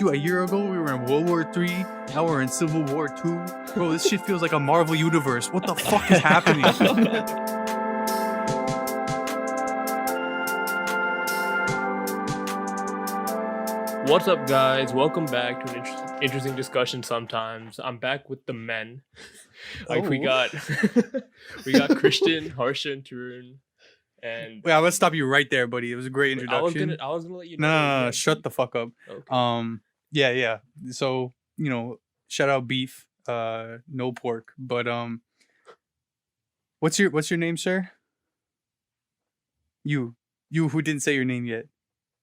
Dude, a year ago we were in World War III. Now we're in Civil War II. Bro, this shit feels like a Marvel universe. What the fuck is happening? What's up, guys? Welcome back to an interesting discussion. Sometimes I'm back with the men. We got Christian, Harsha, and Tarun. And Wait, I'm gonna stop you right there, buddy. It was a great introduction. I was gonna let you know. No, shut the fuck up. Okay. Yeah. So, shout out beef, no pork. But what's your name, sir? You who didn't say your name yet.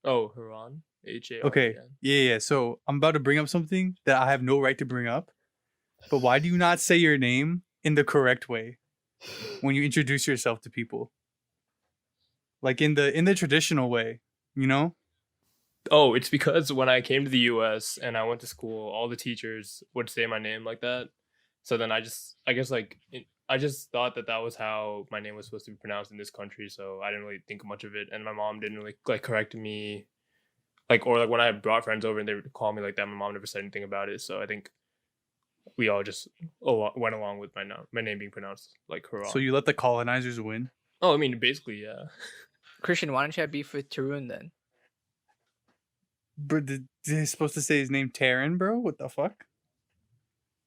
Oh, Haran. H-A-R-A-N. Okay. Yeah. So I'm about to bring up something that I have no right to bring up. But why do you not say your name in the correct way when you introduce yourself to people? Like in the traditional way, you know? Oh, it's because when I came to the US and I went to school, all the teachers would say my name like that. So then I just thought that was how my name was supposed to be pronounced in this country. So I didn't really think much of it. And my mom didn't really correct me. Or when I brought friends over and they would call me like that, my mom never said anything about it. So I think we all just went along with my name being pronounced like Haran. So you let the colonizers win? Oh, I mean, basically, yeah. Christian, why don't you have beef with Tarun then? Bro, they're supposed to say his name Taryn, bro? What the fuck?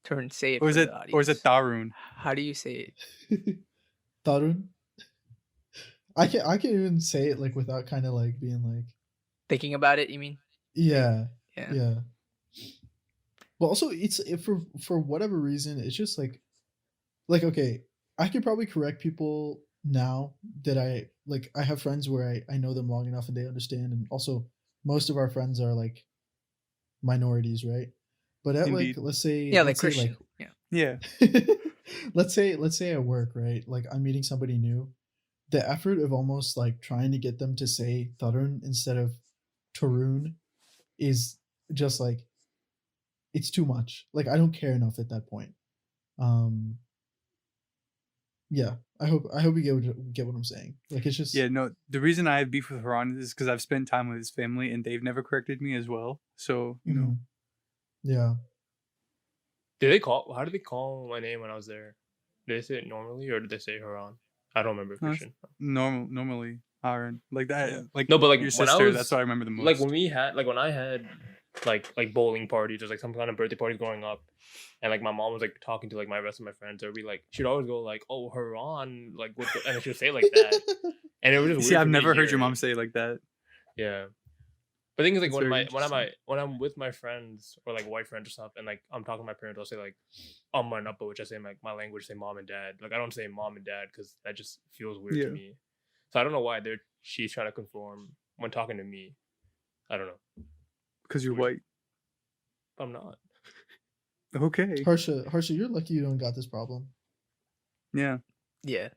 Tarun, say it Or is for it the audience. or is it Tarun? How do you say it? Tarun. I can even say it like without kind of like being like Thinking about it, you mean? yeah. Yeah. But also for whatever reason, it's just like okay, I could probably correct people now that I have friends where I know them long enough and they understand, and also most of our friends are like minorities, right? But at Indeed. let's say Christian. Yeah. let's say at work, right? Like I'm meeting somebody new. The effort of almost like trying to get them to say Tarun instead of Tarun is just like it's too much. Like I don't care enough at that point. Yeah, I hope you get what I'm saying. Like it's just No. The reason I have beef with Haran is because I've spent time with his family and they've never corrected me as well. So you know. Yeah. How did they call my name when I was there? Did they say it normally or did they say Haran? I don't remember, Christian. Normally Haran. Like that. Yeah. Like no, but like your when sister, I was, that's what I remember the most. Like when I had like bowling parties or like some kind of birthday parties growing up, and like my mom was like talking to like my rest of my friends, or be like she'd always go like, "Oh, Haran," like and she would say it like that, and it was just weird. See, I've for me never to heard hear your mom it. say it like that. Yeah. But the thing is, like, That's when I'm with my friends or like white friends or stuff, and like I'm talking to my parents, I'll say like Amma and Appa, which I say in like my language, say mom and dad. Like I don't say mom and dad because that just feels weird to me. So I don't know why she's trying to conform when talking to me. I don't know. Because you're white. I'm not. Okay. Harsha, you're lucky you don't got this problem. Yeah. Yeah.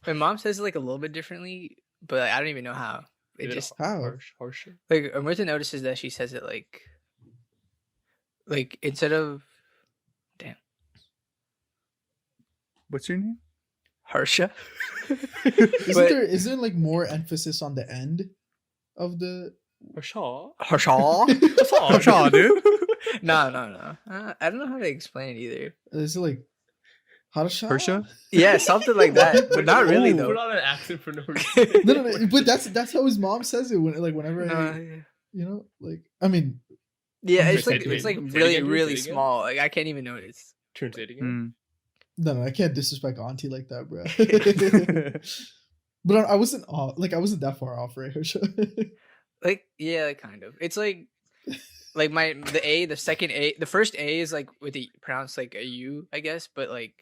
My mom says it like a little bit differently, but I don't even know how. It just how harsher. Like Amrita notices that she says it like instead of What's your name? Harsha. Is there like more emphasis on the end of the Harsha? Harsha, dude. No. I don't know how to explain it either. Is it like Harsha? Harsha? Yeah, something like that, but not really though. Put on an accent for no reason. No. But that's how his mom says it whenever like I mean. Yeah, Say it's like it really again, really say it again. small. Like I can't even notice. Turn it again. No, I can't disrespect Auntie like that, bro. But I wasn't that far off, right, Harsha? Like kind of. It's like the second A, the first A is like with the pronounced like a U, I guess, but like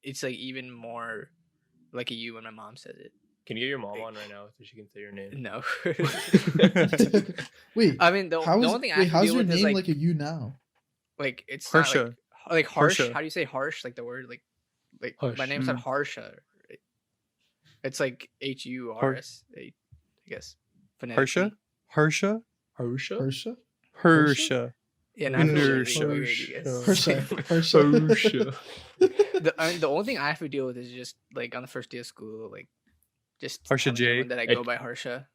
it's like even more like a U when my mom says it. Can you get your mom on right now so she can say your name? No. Wait, I mean the only thing I have to how's deal your with name is like a U now? like it's Harsha. not like harsh. Harsha. How do you say harsh? Like the word like Hush. my name's not Harsha. Right? It's like Hurs. I guess. Phonetically. Harsha? Harsha? Yeah, not Inertia. weird, I guess. Harsha. The only thing I have to deal with is just like on the first day of school, like just Harsha telling J. everyone that I go by Harsha.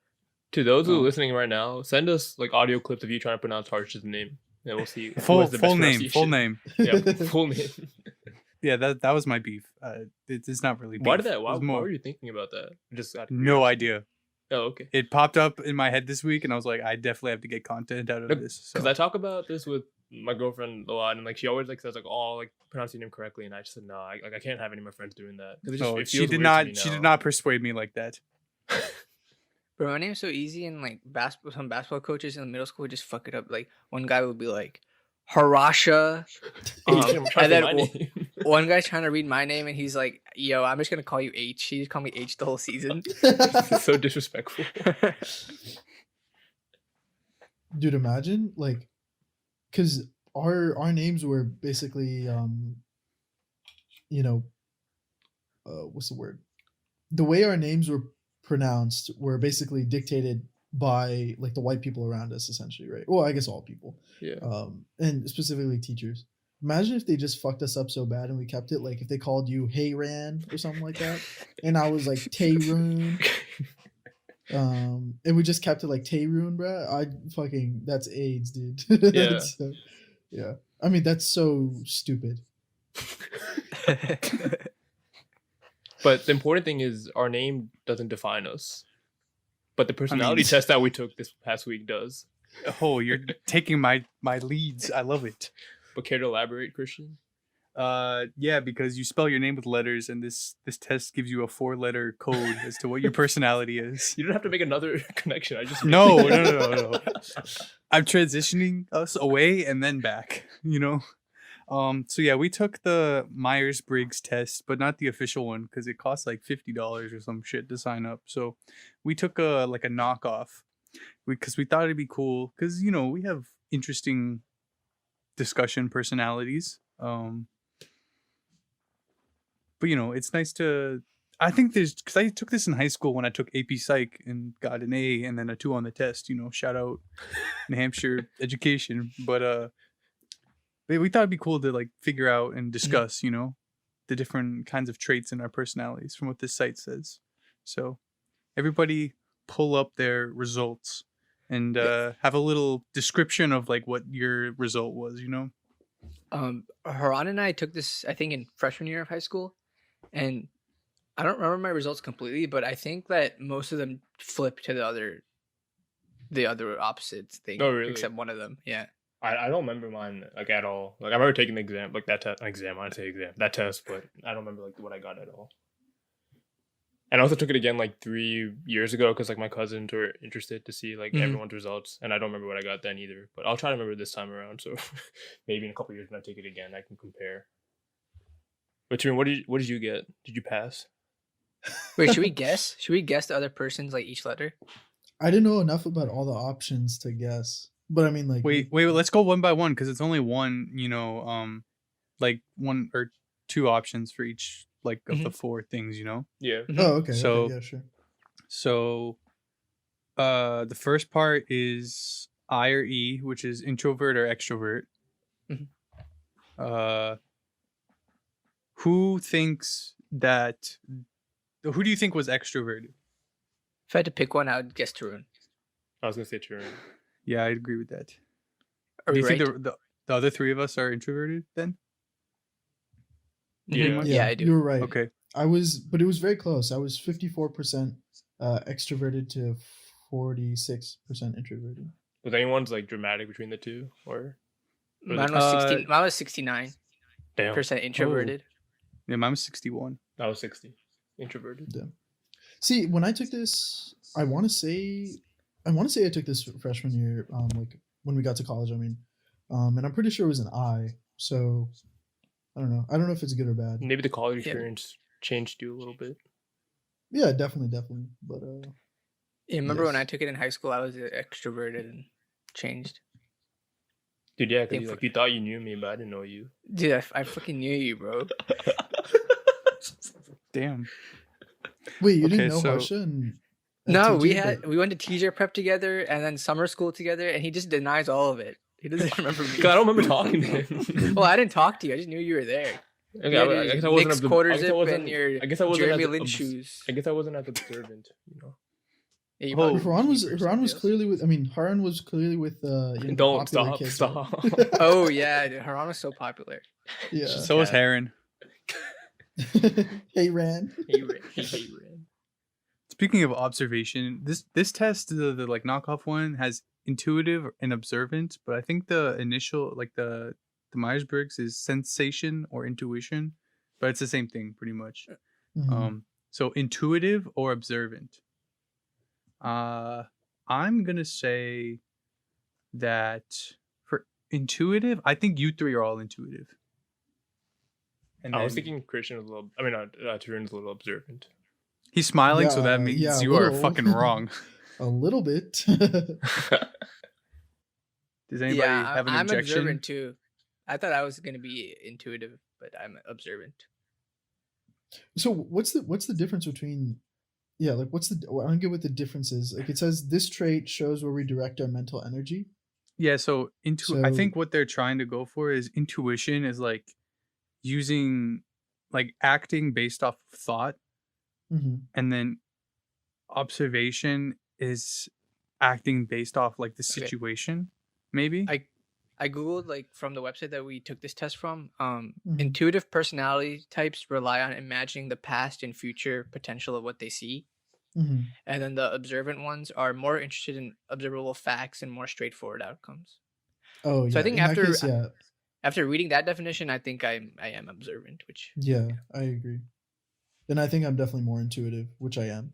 To those who are listening right now, send us like audio clips of you trying to pronounce Harsha's name. and we'll see who Full has the best full name. Yeah, full name. Yeah, that was my beef. It's not really. Beef. Why did that? It Why was more, were you thinking about that? Just out of no curiosity. idea. Oh, okay. It popped up in my head this week, and I was like, I definitely have to get content out of Look, this. Because So. I talk about this with my girlfriend a lot, and like she always like says like, "Oh, like pronounce your name correctly," and I just said, "No, I can't have any of my friends doing that." 'Cause it just, No, it she feels did weird to not. me She did now. not persuade me like that. Bro, my name's so easy, and like some basketball coaches in the middle school would just fuck it up. Like one guy would be like Harasha, I'm trying and to then say my name. one guy's trying to read my name, and he's like, "Yo, I'm just gonna call you H." He just called me H the whole season. It's so disrespectful. Dude, imagine like, because our names were basically you know, what's the word? The way our names were pronounced were basically dictated by like the white people around us, essentially, right? Well, I guess all people, Yeah. and specifically teachers. Imagine if they just fucked us up so bad and we kept it like if they called you Hey Ran or something like that, and I was like Tayroon, and we just kept it like Tayroon, bruh. That's AIDS, dude. Yeah. Yeah. I mean, that's so stupid. But the important thing is our name doesn't define us. But the personality test that we took this past week does. Oh, you're taking my leads. I love it. But care to elaborate, Christian? Yeah, because you spell your name with letters, and this test gives you a 4-letter code as to what your personality is. You don't have to make another connection. I just No. I'm transitioning us away and then back. You know. So yeah, we took the Myers-Briggs test, but not the official one because it costs like $50 or some shit to sign up. So we took a knockoff because we thought it'd be cool because we have interesting discussion personalities. But it's nice to. I think because I took this in high school when I took AP Psych and got an A and then a 2 on the test. Shout out New Hampshire education, but we thought it'd be cool to like figure out and discuss, the different kinds of traits in our personalities from what this site says. So everybody pull up their results and have a little description of like what your result was, Haran and I took this, I think, in freshman year of high school, and I don't remember my results completely, but I think that most of them flip to the other opposite thing. Oh, really? Except one of them, yeah. I don't remember mine like at all. Like I remember taking the exam, like that test. That test, but I don't remember like what I got at all. And I also took it again like 3 years ago because like my cousins were interested to see like everyone's results, and I don't remember what I got then either. But I'll try to remember this time around. So maybe in a couple years when I take it again, I can compare. But Tarun, what did you get? Did you pass? Wait, should we guess? Should we guess the other person's like each letter? I didn't know enough about all the options to guess, but I mean, like, Wait, let's go one by one because it's only one, like 1 or 2 options for each like of the 4 things, Yeah. Oh, okay. So- okay, yeah, sure. So, the first part is I or E, which is introvert or extrovert. Who thinks that? Who do you think was extroverted? If I had to pick one, I would guess Tarun. I was gonna say Tarun. Yeah, I agree with that. Are Do we you right? think the other 3 of us are introverted then? Yeah. Yeah, I do. You're right. Okay. But it was very close. I was 54% extroverted to 46% introverted. Was anyone's like dramatic between the two, or Mine was 16. Mine was 69% damn? introverted. Yeah, mine was 61. I was 60 introverted. Damn. See, when I took this, I want to say I took this freshman year, like when we got to college. I mean, and I'm pretty sure it was an I. So I don't know. I don't know if it's good or bad. Maybe the college Yeah. experience changed you a little bit. Yeah, definitely. But Yeah, remember when Yes. I took it in high school? I was extroverted and changed. Dude, yeah, Think because for- like, you thought you knew me, but I didn't know you. Dude, I fucking knew you, bro. Damn. wait, you Okay, didn't know so- Harsha and No, TJ, but- we went to teacher prep together and then summer school together, and he just denies all of it. He doesn't remember me. 'Cause I don't remember talking to him. Well, I didn't talk to you. I just knew you were there. Okay, You had I your guess I wasn't Nick's as quarter I guess I zip wasn't- and your I guess I wasn't Jeremy as Lin shoes. I guess I wasn't as observant, you know. Yeah, you Oh, probably Haran was keepers, Haran was yes. clearly with. I mean, Haran was clearly with. The Don't popular stop, kids, stop. right? Oh yeah, dude, Haran was so popular. Yeah. So is Yeah. Heron. Hey, Ran. Hey, Ren. Speaking of observation, this test, the like knockoff one, has intuitive and observant, but I think the initial, like the Myers-Briggs, is sensation or intuition, but it's the same thing pretty much. Mhm. So intuitive or observant. I'm gonna say that for intuitive, I think you three are all intuitive. And I was then thinking Christian was a little. I mean, Tarun was a little observant. he's smiling, so that Yeah, means yeah, a you are little. fucking wrong. A little bit. Does anybody Yeah, have an I'm objection? observant too. I thought I was gonna be intuitive, but I'm observant. So what's the difference between? Yeah, like what's the? I don't get what the difference is. Like it says this trait shows where we direct our mental energy. Yeah, so I So- think what they're trying to go for is intuition is like using, like acting based off of thought, Mhm. and then observation is acting based off like the Okay. situation, maybe. I googled like from the website that we took this test from. Mhm. Intuitive personality types rely on imagining the past and future potential of what they see, Mhm. and then the observant ones are more interested in observable facts and more straightforward outcomes. Oh yeah. So I think in that after- case, yeah, After reading that definition, I think I am observant, which yeah, I agree. Then I think I'm definitely more intuitive, which I am.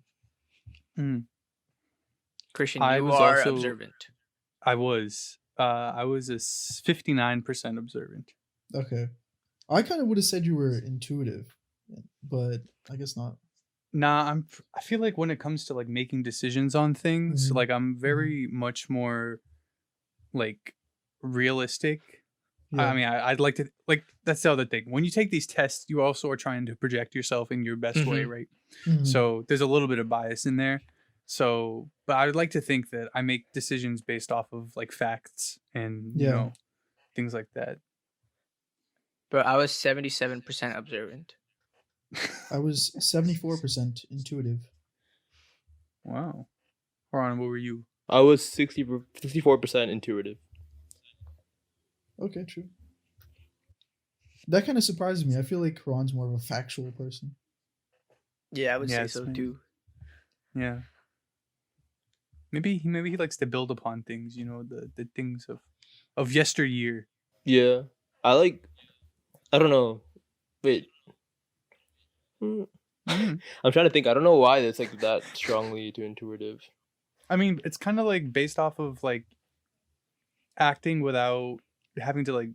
Christian, I you was are also- observant. I was a 59% observant. Okay. I kind of would have said you were intuitive, but I guess not. Nah, I feel like when it comes to like making decisions on things, Mhm. like I'm very much more like realistic. Yeah. I mean, I'd like to, like, that's the other thing. When you take these tests, you also are trying to project yourself in your best way, Mhm. right? Mhm. So there's a little bit of bias in there. So, but I would like to think that I make decisions based off of like facts and, you Yeah. know, things like that. But I was 77% observant. I was 74% intuitive. Wow. Ron, what were you? I was 64% intuitive. Okay, true. That kind of surprises me. I feel like Ron's more of a factual person. Yeah, I would say Yes, so man. too. Yeah. Maybe he likes to build upon things, you know, the things of yesteryear. Yeah, I don't know. Wait. Mhm. I'm trying to think. I don't know why it's like that strongly to intuitive. I mean, it's kind of like based off of like acting without having to like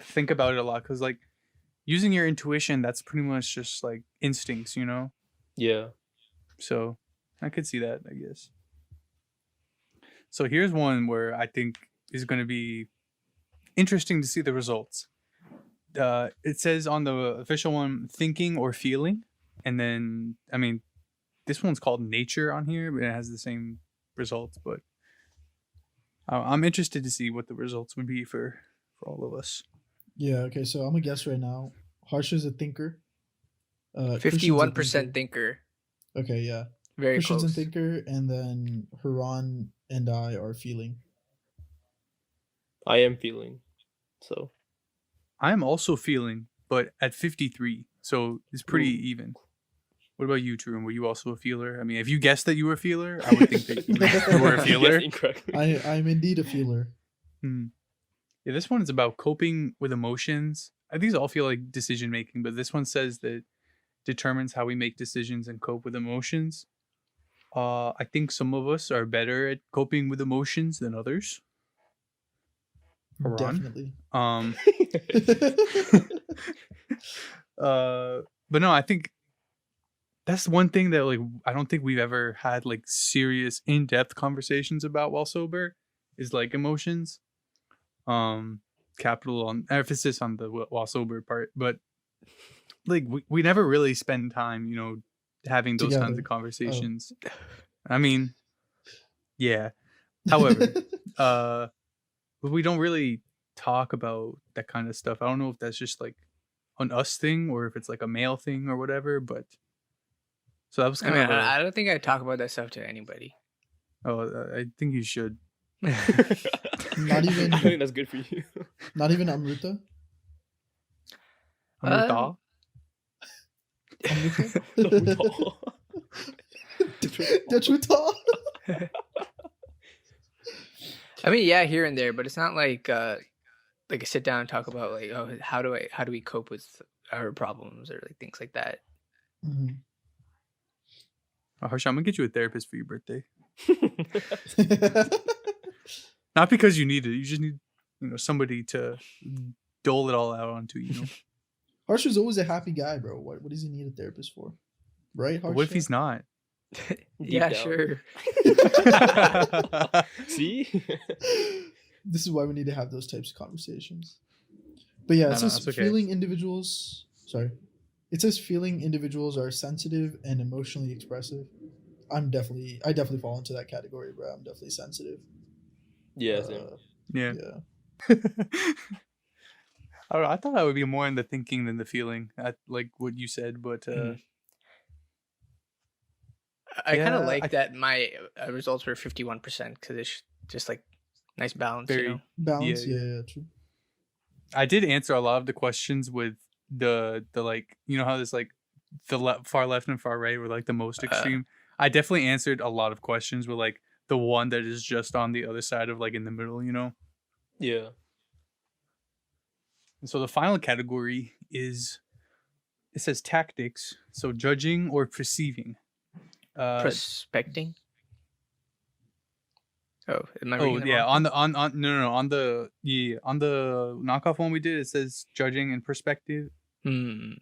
think about it a lot, because like using your intuition, that's pretty much just like instincts, you know. Yeah. So I could see that, I guess. So here's one where I think is going to be interesting to see the results. It says on the official one, thinking or feeling, and then I mean, this one's called nature on here, but it has the same results. But I'm interested to see what the results would be for all of us. Yeah, okay, so I'm gonna guess right now. Harsh is a thinker. Christian's a 51% thinker. Okay, yeah. Very Christian's close. a thinker, and then Haran and I are feeling. I am feeling. So I'm also feeling, but at 53, so it's pretty Ooh. even. What about you, Tarun? Were you also a feeler? I mean, if you guessed that you were a feeler, I would think that you were a Yes, feeler. incorrectly. I'm indeed a feeler. Yeah, this one is about coping with emotions. These all feel like decision making, but this one says that determines how we make decisions and cope with emotions. I think some of us are better at coping with emotions than others. Haran? Definitely. But no, I think that's one thing that like I don't think we've ever had like serious in-depth conversations about while sober is like emotions. Capital on emphasis on the while sober part, but like we never really spend time, you know, having those kinds Together. of conversations. I mean, yeah. However, but we don't really talk about that kind of stuff. I don't know if that's just like an us thing or if it's like a male thing or whatever, but So that was I kind mean, of. I don't think I talk about that stuff to anybody. I think you should. Not even- I think that's good for you. Not even Amrita. Amrita? Amrita. No. Detrita. I mean, yeah, here and there, but it's not like a sit down and talk about like, oh, how do we cope with our problems or like things like that. Mhm. Harsh, I'm gonna get you a therapist for your birthday. Not because you need it. You just need, somebody to dole it all out onto. Harsh is always a happy guy, bro. What does he need a therapist for? Right, But Harsh? what if he's not? Yeah, down. sure. See? This is why we need to have those types of conversations. But yeah, No, it no, says that's okay. feeling individuals. Sorry, it says feeling individuals are sensitive and emotionally expressive. I definitely fall into that category, bro. I'm definitely sensitive. Yeah, same. Yeah. Yeah. I don't know. I thought I would be more in the thinking than the feeling. Like what you said, but I kind of Yeah, like I- that my results were 51% because it's just like nice balance. Very- Balance. Yeah, Yeah, true. I did answer a lot of the questions with the like, how there's like the far left and far right were like the most extreme. I definitely answered a lot of questions with like the one that is just on the other side of like in the middle. Yeah. And so the final category is, it says tactics, so judging or perceiving. Prospecting. Oh, am I reading Oh that yeah, wrong? on the knockoff one we did, it says judging and perspective, Hmm.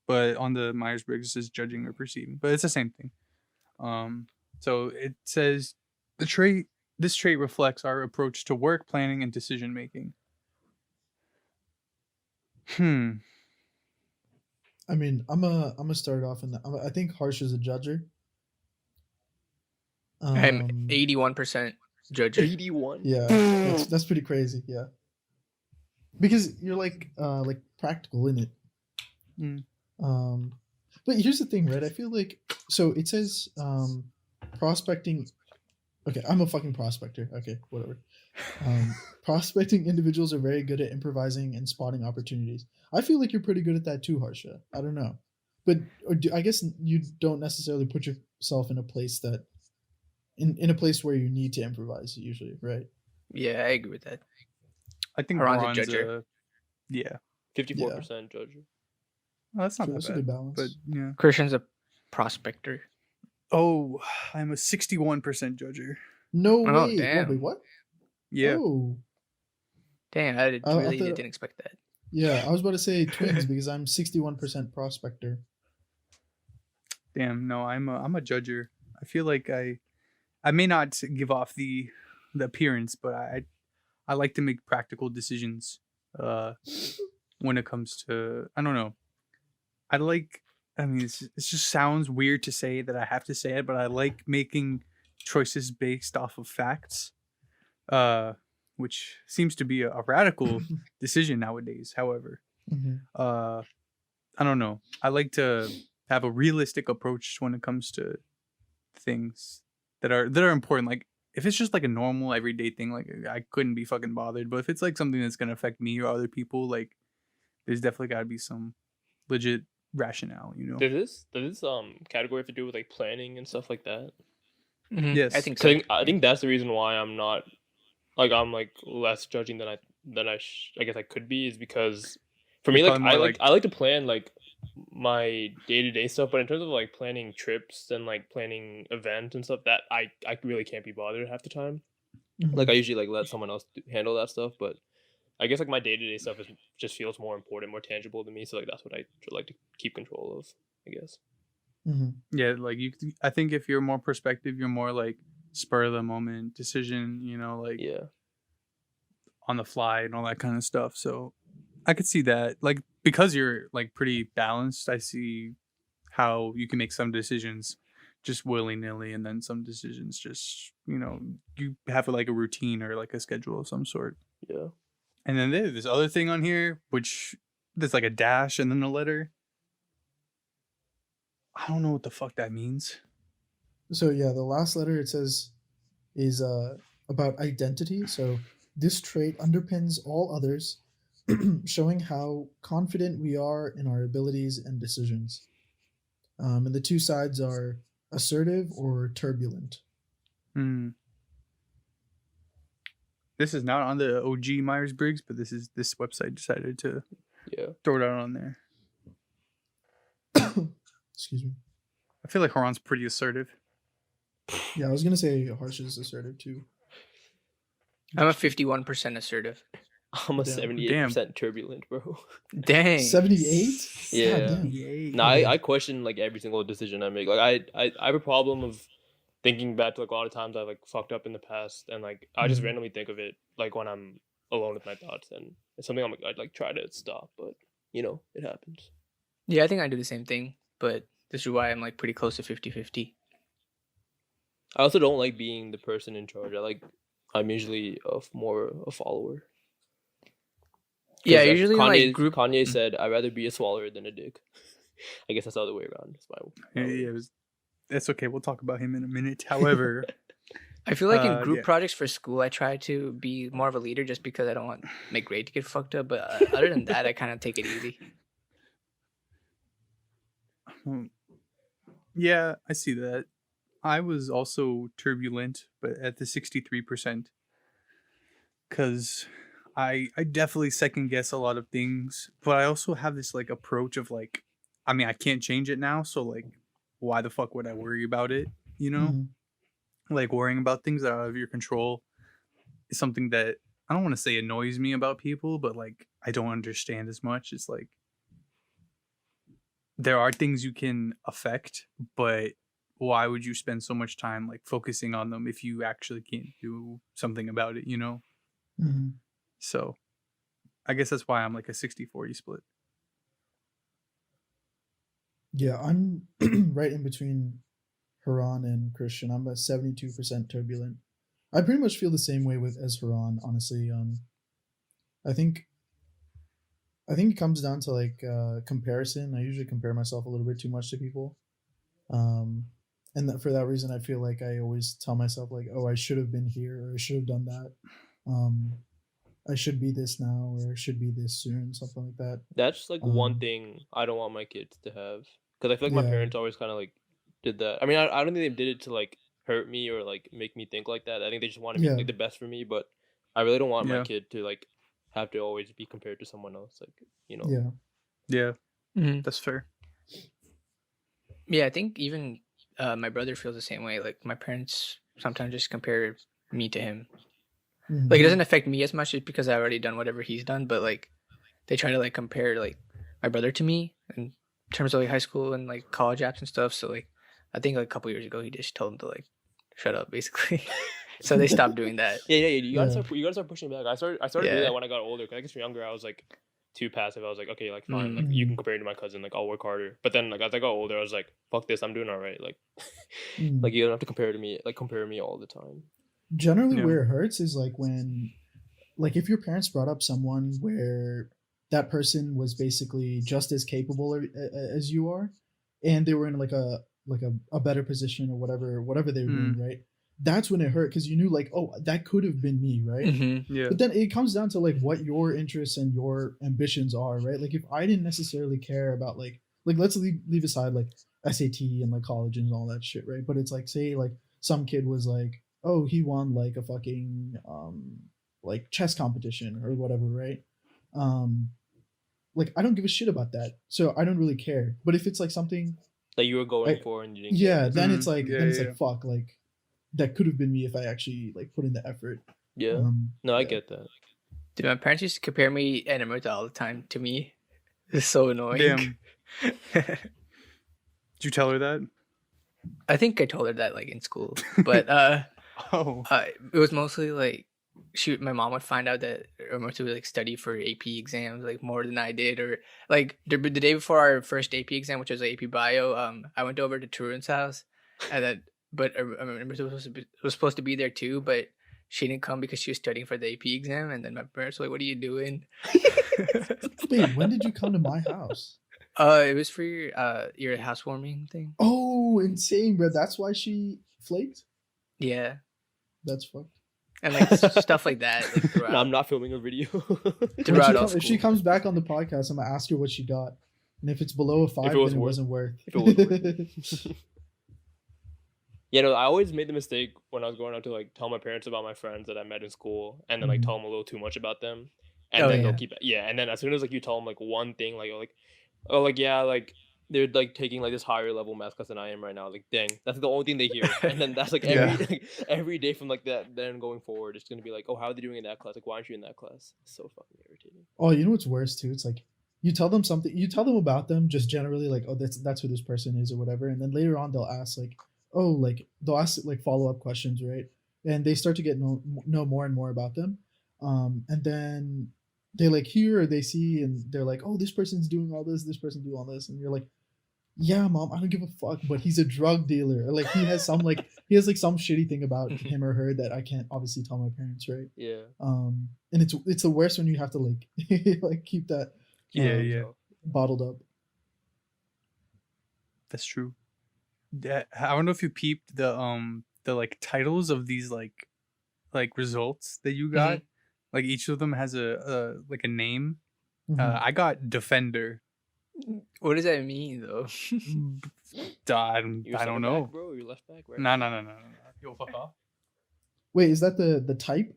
but on the Myers-Briggs it says judging or perceiving, but it's the same thing. So it says this trait reflects our approach to work planning and decision making. I mean, I'm gonna start off I think Harsh is a judger. I'm 81% judge. 81. Yeah, that's pretty crazy. Yeah, because you're like practical in it. Mm. But here's the thing, right? I feel like so it says prospecting. Okay, I'm a fucking prospector. Okay, whatever. Prospecting individuals are very good at improvising and spotting opportunities. I feel like you're pretty good at that too, Harsha. I don't know, but I guess you don't necessarily put yourself in a place that in a place where you need to improvise usually, right? Yeah, I agree with that. I think Ron's a Ron's judger. yeah. 54% judge. Oh, that's not True, that that's a good bad, balance. but yeah. Christian's a prospector. Oh, I'm a 61% judger. No Oh, way. damn. Wait, what? Yeah. Oh, Dang, I I really thought- didn't expect that. yeah. I was about to say twins because I'm 61% prospector. Damn, no, I'm a judger. I feel like I may not give off the appearance, but I like to make practical decisions when it comes to, I don't know. I mean it just sounds weird to say that I have to say it, but I like making choices based off of facts. Which seems to be a radical decision nowadays, however. Mhm. I don't know. I like to have a realistic approach when it comes to things that are important. Like if it's just like a normal everyday thing, like I couldn't be fucking bothered. But if it's like something that's gonna affect me or other people, like there's definitely gotta be some legit rationale, Does this category have to do with like planning and stuff like that? Mhm, Yes. I think So so. I think that's the reason why I'm not like I'm like less judging than I guess I could be, is because for me You're like probably more I like to plan like my day-to-day stuff, but in terms of like planning trips and like planning events and stuff, that I really can't be bothered half the time. Like I usually like let someone else handle that stuff, but I guess like my day-to-day stuff just feels more important, more tangible to me, so like that's what I like to keep control of, I guess. Mhm. Yeah, like I think if you're more perspective, you're more like spur of the moment decision, like Yeah. on the fly and all that kind of stuff. So I could see that. Like because you're like pretty balanced, I see how you can make some decisions just willy-nilly and then some decisions just, you have like a routine or like a schedule of some sort. Yeah. And then there's this other thing on here, which there's like a dash and then a letter. I don't know what the fuck that means. So yeah, the last letter it says is about identity. So this trait underpins all others, showing how confident we are in our abilities and decisions. And the two sides are assertive or turbulent. Hmm. This is not on the OG Myers Briggs, but this website decided to Yeah. throw it out on there. Excuse me. I feel like Haran's pretty assertive. Yeah, I was gonna say Harsh is assertive too. I'm a 51% assertive. I'm a Damn. 78% turbulent, bro. Dang. 78? Yeah. God damn. Yay. No, I question like every single decision I make. Like I have a problem of thinking back to like a lot of times I've like fucked up in the past, and like I just Mhm. randomly think of it like when I'm alone with my thoughts, and it's something I'd like try to stop, but you know it happens. Yeah, I think I do the same thing, but this is why I'm like pretty close to 50-50. I also don't like being the person in charge. I'm usually more a follower. 'Cause, Yeah, usually in, Kanye, like group. Kanye said, "I'd rather be a swallower than a dick." I guess that's the other way around. That's my Yeah, that's okay. We'll talk about him in a minute. However, I feel like in group yeah. projects for school, I try to be more of a leader just because I don't want my grade to get fucked up. But other than that, I kind of take it easy. Yeah, I see that. I was also turbulent, but at the 63%. Because I definitely second guess a lot of things, but I also have this like approach of like, I mean, I can't change it now, so like, why the fuck would I worry about it? You know, Mhm. like worrying about things that are out of your control is something that I don't want to say annoys me about people, but like I don't understand as much. It's like there are things you can affect, but why would you spend so much time like focusing on them if you actually can't do something about it, you know? Mhm. So I guess that's why I'm like a 60-40 split. Yeah, I'm right in between Haran and Christian. I'm a 72% turbulent. I pretty much feel the same way with as Haran, honestly. I think it comes down to like comparison. I usually compare myself a little bit too much to people. And for that reason I feel like I always tell myself like, oh, I should have been here, or I should have done that. I should be this now, or I should be this soon, something like that. That's like one Um, thing I don't want my kids to have, because I feel like my Yeah. parents always kind of like did that. I mean, I don't think they did it to like hurt me or like make me think like that. I think they just wanted me Yeah. like the best for me, but I really don't want my Yeah. kid to like have to always be compared to someone else. Like, you know, Yeah. Yeah, Mm-hmm. that's fair. Yeah, I think even my brother feels the same way. Like my parents sometimes just compare me to him. Mhm. Like it doesn't affect me as much just because I've already done whatever he's done, but like they try to like compare like my brother to me in terms of like high school and like college apps and stuff. So like I think like a couple years ago he just told them to like shut up basically. So they stopped doing that. yeah. You gotta Yeah. start pushing back. I started doing Yeah. that when I got older. Cause I guess when younger I was like too passive. I was like, okay, like fine, like you can compare me to my cousin. Like I'll work harder. But then like as I got older, I was like, fuck this, I'm doing all right. Like, Mm. like you don't have to compare me all the time. Generally Yeah. where it hurts is like when, like, if your parents brought up someone where that person was basically just as capable as you are, and they were in like a better position or whatever they were doing, right? That's when it hurt, because you knew like, oh, that could have been me, right? Mm-hmm. Yeah. But then it comes down to like what your interests and your ambitions are, right? Like if I didn't necessarily care about like let's leave aside like SAT and like college and all that shit, right? But it's like, say like some kid was like, oh, he won like a fucking like chess competition or whatever, right? Like I don't give a shit about that, so I don't really care. But if it's like something, That you were going I- for and you didn't yeah, get it. then it's like Yeah, then it's yeah. like fuck, like that could have been me if I actually like put in the effort. Yeah. No, I yeah. get that. Dude, my parents used to compare me and Amrita all the time to me. It's so annoying. Damn. Did you tell her that? I think I told her that like in school, but Oh. it was mostly like my mom would find out that Amrita would like study for AP exams like more than I did, or like the day before our first AP exam, which was AP Bio. I went over to Turun's house, and then Amrita was supposed to be there too, but she didn't come because she was studying for the AP exam. And then my parents were like, "What are you doing?" Wait, when did you come to my house? It was for your housewarming thing. Oh, insane, bro. That's why she flaked. Yeah, That's fucked. and like stuff like that. Like, throughout. No, I'm not filming a video. Throughout all If she school. comes back on the podcast, I'm gonna ask her what she got, and if it's below a 5, it was then it worth- wasn't worth. if it was Yeah, no, I always made the mistake when I was growing up to like tell my parents about my friends that I met in school, and then like Mhm. tell them a little too much about them, and Oh, then yeah. they'll keep and then as soon as like you tell them like one thing, like yeah, like they're like taking like this higher level math class than I am right now. Like, dang, that's the only thing they hear, and then that's like every day from like that. Then going forward, it's gonna be like, oh, how are they doing in that class? Like, why aren't you in that class? It's so fucking irritating. Oh, you know what's worse too? It's like you tell them something, you tell them about them just generally, like, oh, that's who this person is or whatever, and then later on they'll ask like, oh, like they'll ask like follow up questions, right? And they start to get know more and more about them, and then they like hear or they see and they're like, oh, this person's doing all this person do all this, and you're like, yeah, mom, I don't give a fuck, but he's a drug dealer, or like he has some like some shitty thing about him or her that I can't obviously tell my parents, right? Yeah. And it's the worst when you have to like like keep that Yeah. bottled up. That's true. I don't know if you peeped the like titles of these like results that you got. Like each of them has a like a name. Mhm. I got defender. What does that mean though? I You're don't center know. back, bro. Or you're left back, right? No. Yo, fuck off. Wait, is that the type?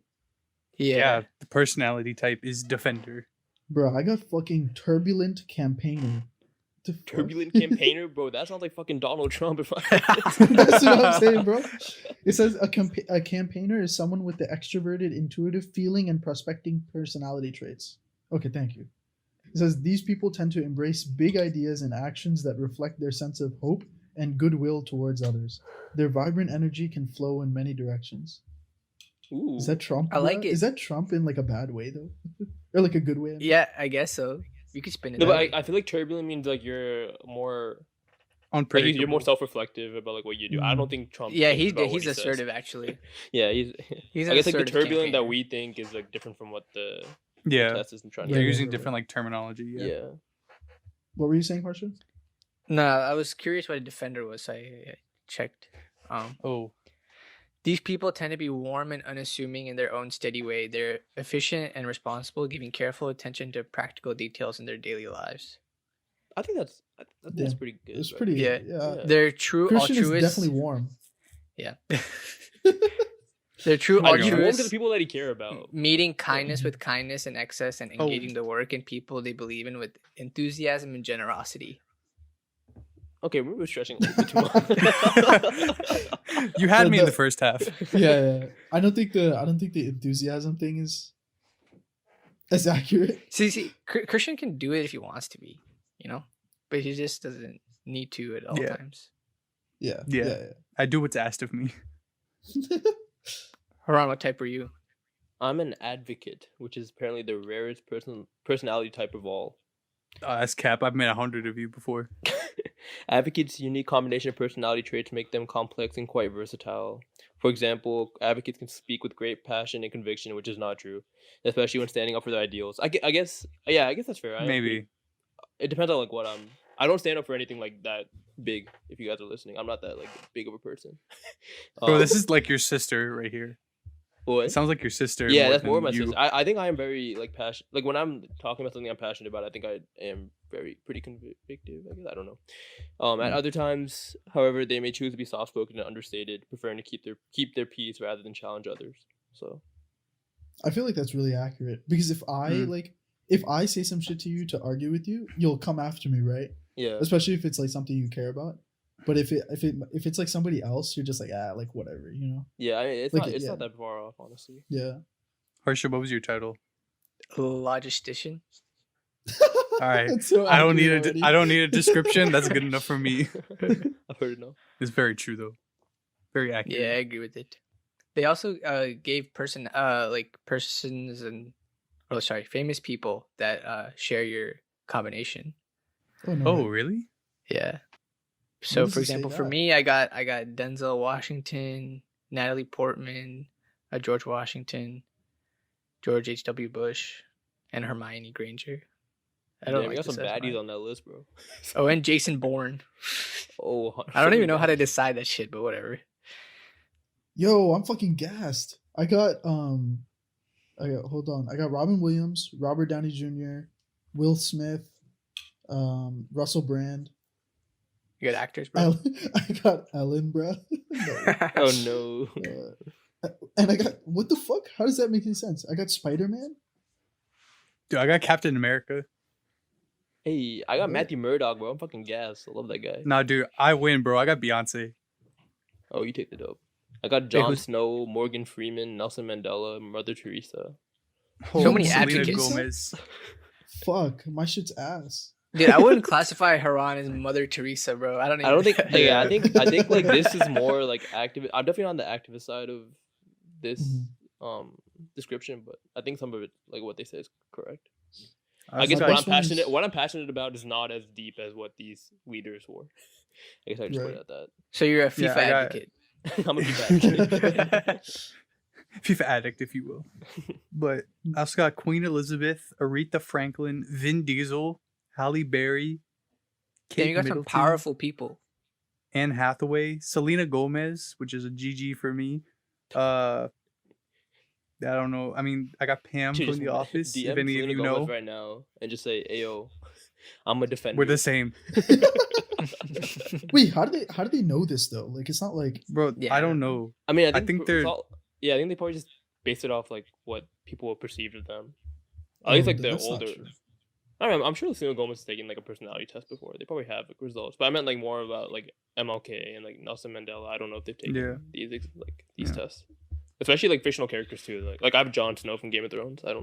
Yeah, the personality type is defender. Bro, I got fucking turbulent campaigner. The fuck? Turbulent campaigner, bro. That sounds like fucking Donald Trump. If I That's what I'm saying, bro. It says a campaigner is someone with the extroverted, intuitive feeling and prospecting personality traits. Okay, thank you. It says these people tend to embrace big ideas and actions that reflect their sense of hope and goodwill towards others. Their vibrant energy can flow in many directions. Ooh. Is that Trump? I like bro? it. Is that Trump in like a bad way though, or like a good way? I mean? Yeah, I guess so. You could spin it. No, that but way. I feel like turbulent means like you're more Unpredictable. you're more self-reflective about like what you do. I don't think Trump. Yeah, thinks about what he's he says. assertive actually. Yeah, he's. He's I an guess like the assertive turbulent that campaigner. we think is like different from what the Yeah, test is trying to. they're Yeah, using yeah. different like terminology. Yeah. What were you saying, Harsha? No, I was curious what a defender was. So I checked. Oh, These people tend to be warm and unassuming in their own steady way. They're efficient and responsible, giving careful attention to practical details in their daily lives. I think that's Yeah, pretty good. It's bro. pretty. Yeah. Yeah. They're true Christian is altruists. definitely warm. Yeah. They're true Like, he's warm to the altruists, people that he care about. meeting kindness with kindness and excess and Oh. engaging the work and people they believe in with enthusiasm and generosity. Okay, we were stretching a little bit too much. you had But me in the the- first half. Yeah. I don't think the enthusiasm thing is as accurate. See, Christian can do it if he wants to be, you know, but he just doesn't need to at all Yeah. times. Yeah. Yeah. I do what's asked of me. Haran, what type are you? I'm an advocate, which is apparently the rarest personality type of all. That's cap. I've met 100 of you before. Advocates' unique combination of personality traits make them complex and quite versatile. For example, advocates can speak with great passion and conviction, which is not true, especially when standing up for their ideals. I guess that's fair. I am Maybe. pretty- It depends on like what I'm. I don't stand up for anything like that big. If you guys are listening, I'm not that like big of a person. Bro, this is like your sister right here. what? It sounds like your sister. Yeah, that's more of my than you. sister. I think I am very like passionate. Like when I'm talking about something I'm passionate about, I think I am pretty convictive. I guess I don't know. At other times, however, they may choose to be soft spoken and understated, preferring to keep their peace rather than challenge others. So I feel like that's really accurate because if I say some shit to you to argue with you, you'll come after me, right? yeah, Especially if it's like something you care about. But if it's like somebody else, you're just like like whatever, you know? yeah. I mean, Like, it's yeah. not that far off, honestly. Yeah. Harsha, what was your title? Logistician. All right. That's so I don't accurate need already. I don't need a description. That's good enough for me. I've heard enough. It's very true though. Very accurate. Yeah, I agree with it. They also gave persons and famous people that share your combination. Oh, no, Oh, way. really? Yeah. So does for it say example, for that? me, I got Denzel Washington, Natalie Portman, George Washington, George H.W. Bush, and Hermione Granger. I don't Damn, we like got this some as baddies much. on that list, bro. Oh, and Jason Bourne. Oh, I don't so even many know how to baddies. decide that shit, but whatever. Yo, I'm fucking gassed. I got hold on. I got Robin Williams, Robert Downey Jr., Will Smith, Russell Brand. You got actors, bro. I got Ellen, bro. No. Oh no. And I got what the fuck? How does that make any sense? I got Spider Man. Dude, I got Captain America. Hey, I got What? Matthew Murdock, bro. I'm fucking gassed. I love that guy. Nah, dude, I win, bro. I got Beyonce. Oh, you take the dope. I got Jon who's- Snow, Morgan Freeman, Nelson Mandela, Mother Teresa. So many Selena advocates. Gomez. Fuck, my shit's ass. Dude, I wouldn't classify Haran as Mother Teresa, bro. I don't. I don't think. Even... Yeah, I think like this is more like active. I'm definitely on the activist side of this description, but I think some of it, like what they say, is correct. I guess like what this I'm one is- passionate, what I'm passionate about, is not as deep as what these leaders were. I guess I just put Right. it at that. So you're a FIFA Yeah, I got- advocate. I'm a FIFA advocate. FIFA addict, if you will. But I also got Queen Elizabeth, Aretha Franklin, Vin Diesel, Halle Berry, Damn, Kate you got some Middleton, powerful people. Anne Hathaway, Selena Gomez, which is a GG for me. I don't know. I mean, I got Pam Should from just The Office. DM If any of Selena you Gomez know, right now and just say, "Ayo, I'm a defender." we're the same, Wait, how do they know this though? Like, it's not like bro. Yeah, I I don't don't know. I mean, I think it's they're- yeah, I think they probably just based it off like what people perceived of them. At least like the that's not older. true. I don't know. I'm sure Selena Gomez has taken like a personality test before. They probably have like results, but I meant like more about like MLK and like Nelson Mandela. I don't know if they've taken Yeah. these Yeah. tests, especially like fictional characters too. Like I have Jon Snow from Game of Thrones. I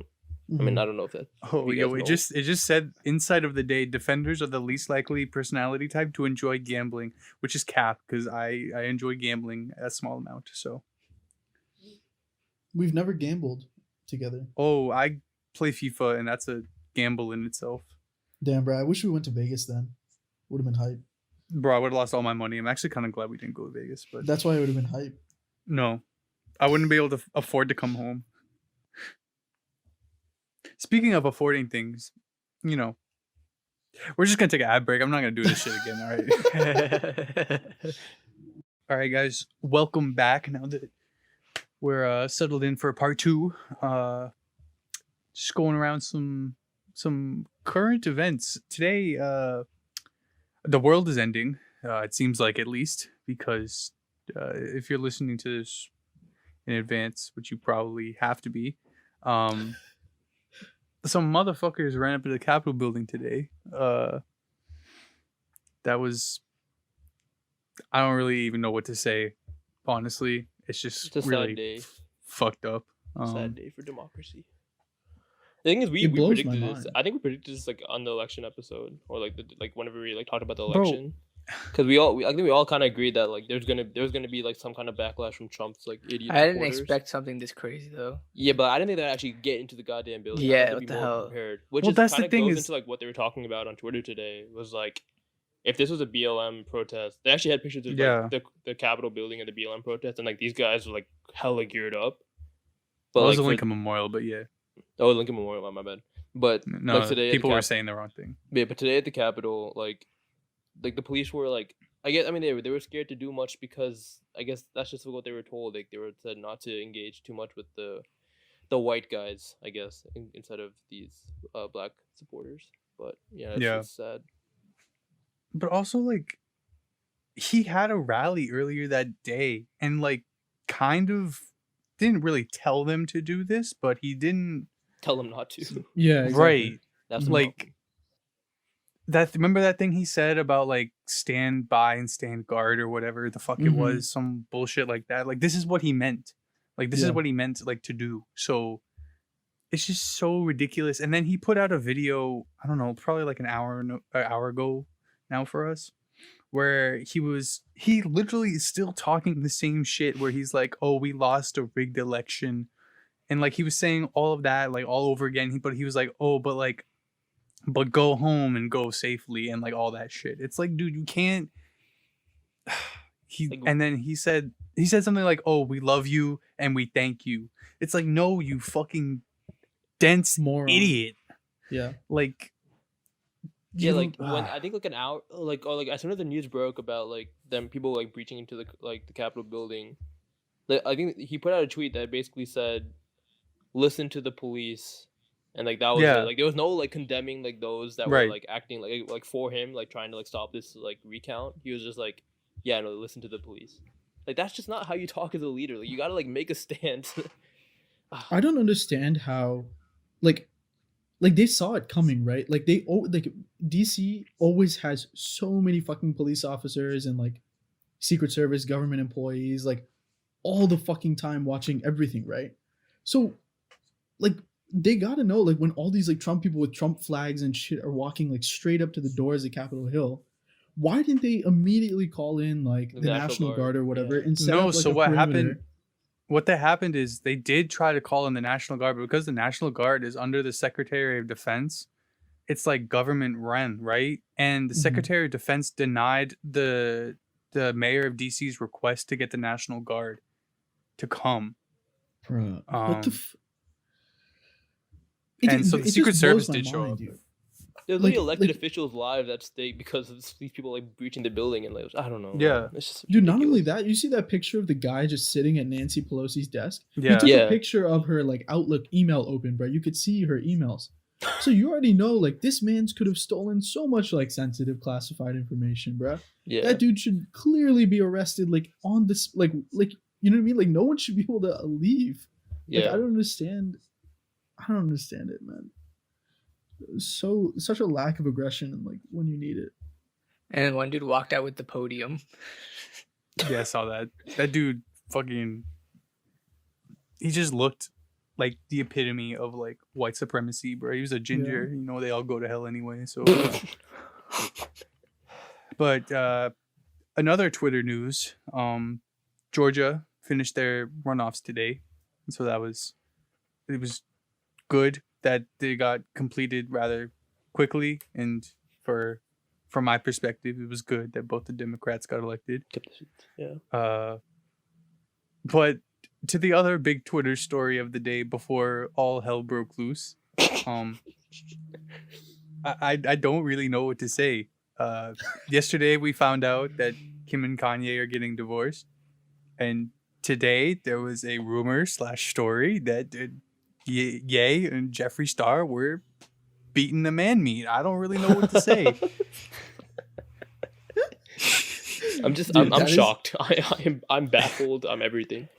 mean, I don't know if that. Oh, you yo, guys it know. just said inside of the day, defenders are the least likely personality type to enjoy gambling, which is cap because I enjoy gambling a small amount. So, We've never gambled together. oh, I play FIFA and that's a gamble in itself, Damn, bro. I wish we went to Vegas then. Would have been hype. bro. I would have lost all my money. I'm actually kind of glad we didn't go to Vegas, but That's why it would have been hype. no, I wouldn't be able to afford to come home. Speaking of affording things, you know, we're just gonna take an ad break. I'm not gonna do this shit again. All right. All right, guys, welcome back. Now that we're settled in for part two, just going around some current events today. The world is ending. It seems like, at least, because if you're listening to this in advance, which you probably have to be, some motherfuckers ran up to the Capitol building today. That was, I don't really even know what to say. Honestly, it's just It's a really sad day. fucked up. Sad day for democracy. The thing is, we It blows predicted my this. mind. I think we predicted this like on the election episode, or like whenever we like talked about the Bro. election, because I think we all kind of agreed that like there's gonna be like some kind of backlash from Trump's like idiot. I didn't supporters. expect something this crazy though. Yeah, but I didn't think they'd actually get into the goddamn building. Yeah, I think what they'd be the more hell? prepared. Which Well, is that's the kind of thing goes is- into like what they were talking about on Twitter today. Was like, if this was a BLM protest, they actually had pictures of Yeah. like, the Capitol building at the BLM protest, and like these guys were like hella geared up. But it was like, a for- Lincoln Memorial, but yeah, Oh, Lincoln Memorial, my bad. But no, like today, at the people were Cap- saying the wrong thing. Yeah, but today at the Capitol, like the police were like, I mean they were scared to do much because I guess that's just what they were told. Like they were said not to engage too much with the white guys, I guess, instead of these black supporters. But yeah, it's Yeah. just sad. But also, like, he had a rally earlier that day and like kind of didn't really tell them to do this, but he didn't. Tell them not to. Yeah, Right. That's the Like, problem. remember that thing he said about like stand by and stand guard or whatever the fuck it Mhm. was, some bullshit like that. Like, this is what he meant. Like, this is Yeah. what he meant like to do. So it's just so ridiculous. And then he put out a video, I don't know, probably like an hour ago now for us, where he literally is still talking the same shit, where he's like, oh, we lost a rigged election. And like he was saying all of that like all over again. But he was like, oh, but go home and go safely and like all that shit. It's like, dude, you can't. Like- And then he said something like, oh, we love you and we thank you. It's like, no, you fucking dense Moron. idiot. Yeah. Like, Yeah, You like don't- when I think like an hour, like or like as soon as the news broke about like them people like breaching into the Capitol building, I think he put out a tweet that basically said, "Listen to the police," and like that was Yeah. it. Like there was no like condemning like those that were Right. like acting like for him, like trying to like stop this like recount. He was just like, "Yeah, no, listen to the police." Like that's just not how you talk as a leader. Like you gotta like make a stand. I don't understand how, like they saw it coming, right? Like like DC always has so many fucking police officers and like Secret Service, government employees, like all the fucking time watching everything, right? So, like they gotta know, like when all these like Trump people with Trump flags and shit are walking like straight up to the doors of Capitol Hill, why didn't they immediately call in like The the National National Guard, Guard or whatever yeah. and set No, up like so a what happened? perimeter? What that happened is they did try to call in the National Guard, but because the National Guard is under the Secretary of Defense, it's like government run, right? And the Mhm. Secretary of Defense denied the mayor of DC's request to get the National Guard to come. Bruh, what the? Um, and so the it Secret just blows Service my did show mind, up. dude. There's Like- literally elected like- officials live at stake because of these people like breaching the building and like I don't know. Yeah. it's just Dude, not only ridiculous. that, you see that picture of the guy just sitting at Nancy Pelosi's desk? Yeah. He took Yeah. a picture of her like Outlook email open, bro. You could see her emails. So you already know like this man's could have stolen so much like sensitive classified information, bro. Yeah, That dude should clearly be arrested like on this like you know what I mean? Like no one should be able to leave. Like yeah. I don't understand it, man. Such a lack of aggression and like when you need it. And then one dude walked out with the podium. Yeah, I saw that. That dude fucking he just looked like the epitome of like white supremacy, bro. He was a ginger, you know, they all go to hell anyway, so but another Twitter news, Georgia finished their runoffs today. And so it was good that they got completed rather quickly, and from my perspective, it was good that both the Democrats got elected. Yeah. But to the other big Twitter story of the day before all hell broke loose, I don't really know what to say. Yesterday we found out that Kim and Kanye are getting divorced, and today there was a rumor / story that Ye and Jeffree Star were beating the man meat. I don't really know what to say. I'm just Dude, I'm that is- shocked. I'm baffled. I'm everything.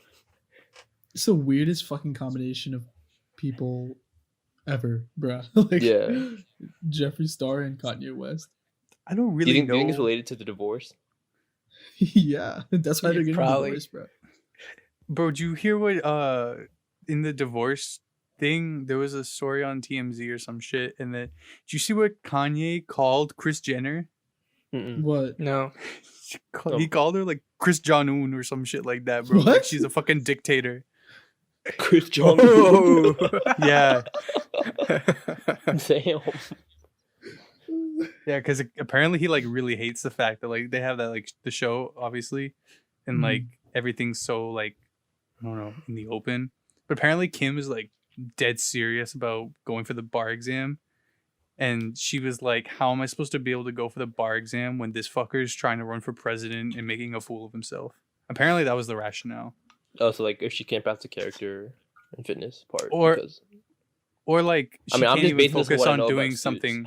It's the weirdest fucking combination of people ever, bruh. Like, Yeah. Jeffree Star and Kanye West. I don't Do really you think know. it's related to the divorce? Yeah, that's why they're getting Probably. divorced, bro. Bro, did you hear what in the divorce thing there was a story on TMZ or some shit, and did you see what Kanye called Kris Jenner? Mm-mm. What? No. He called her like Chris Jong-un or some shit like that, bro. Like What? she's a fucking dictator. Chris Jong. Yeah, Damn. yeah, because apparently he like really hates the fact that like they have that like the show obviously, and like everything's so like I don't know in the open. But apparently Kim is like dead serious about going for the bar exam. And she was like, how am I supposed to be able to go for the bar exam when this fucker is trying to run for president and making a fool of himself? Apparently that was the rationale. Oh, so like if she can't pass the character and fitness part, Or- because, Or like she I mean, I'm can't just even basing this on focus what I on know about doing Suits. something.